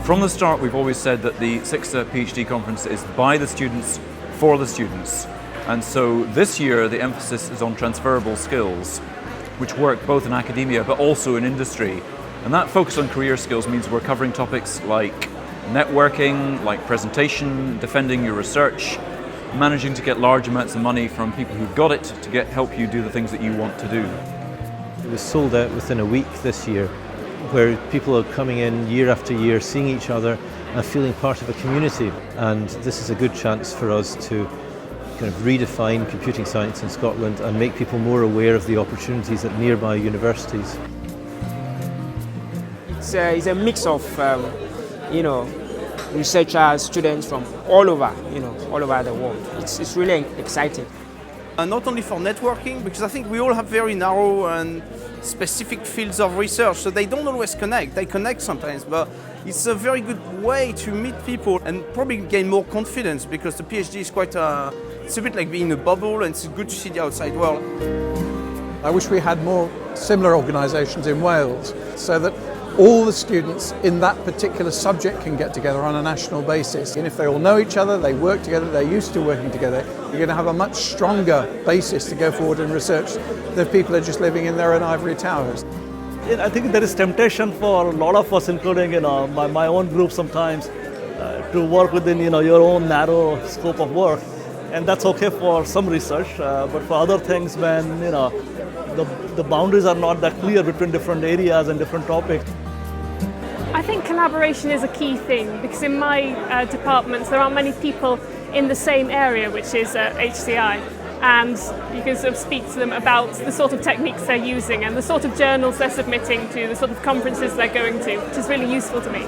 From the start, we've always said that the SICSA PhD Conference is by the students, for the students. And so this year, the emphasis is on transferable skills, which work both in academia but also in industry. And that focus on career skills means we're covering topics like networking, like presentation, defending your research, managing to get large amounts of money from people who've got it to help you do the things that you want to do. It was sold out within a week this year, where people are coming in year after year, seeing each other and feeling part of a community. And this is a good chance for us to kind of redefine computing science in Scotland and make people more aware of the opportunities at nearby universities. It's a mix of, researchers, students from all over the world. It's really exciting. Not only for networking, because I think we all have very narrow and specific fields of research, so they don't always connect. They connect sometimes, but it's a very good way to meet people and probably gain more confidence, because the PhD is it's a bit like being in a bubble, and it's good to see the outside world. I wish we had more similar organisations in Wales, so that all the students in that particular subject can get together on a national basis. And if they all know each other, they work together, they're used to working together, you're going to have a much stronger basis to go forward in research than if people are just living in their own ivory towers. I think there is temptation for a lot of us, including my own group sometimes, to work within your own narrow scope of work. And that's okay for some research, but for other things, when the boundaries are not that clear between different areas and different topics. I think collaboration is a key thing, because in my departments there aren't many people in the same area, which is HCI, and you can sort of speak to them about the sort of techniques they're using and the sort of journals they're submitting to, the sort of conferences they're going to, which is really useful to me.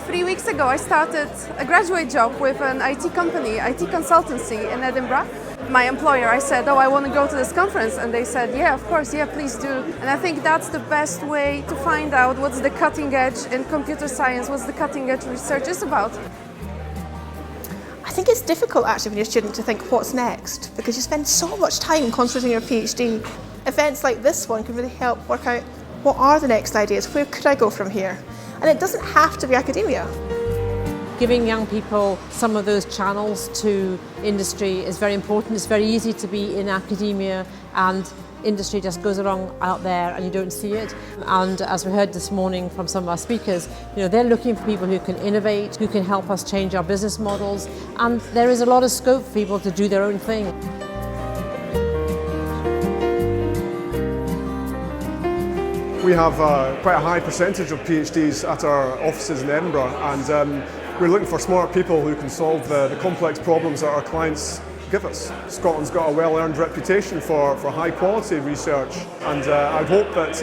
3 weeks ago I started a graduate job with an IT company, IT consultancy in Edinburgh. My employer, I said, I want to go to this conference, and they said, yeah, of course, yeah, please do. And I think that's the best way to find out what's the cutting edge in computer science, what's the cutting edge research is about. I think it's difficult actually when you're a student to think what's next, because you spend so much time concentrating on your PhD. Events like this one can really help work out what are the next ideas, where could I go from here? And it doesn't have to be academia. Giving young people some of those channels to industry is very important. It's very easy to be in academia and industry just goes along out there and you don't see it. And as we heard this morning from some of our speakers, they're looking for people who can innovate, who can help us change our business models, and there is a lot of scope for people to do their own thing. We have quite a high percentage of PhDs at our offices in Edinburgh, and we're looking for smart people who can solve the complex problems that our clients give us. Scotland's got a well-earned reputation for high quality research, and I'd hope that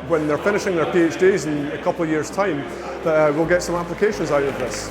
when they're finishing their PhDs in a couple of years' time, that we'll get some applications out of this.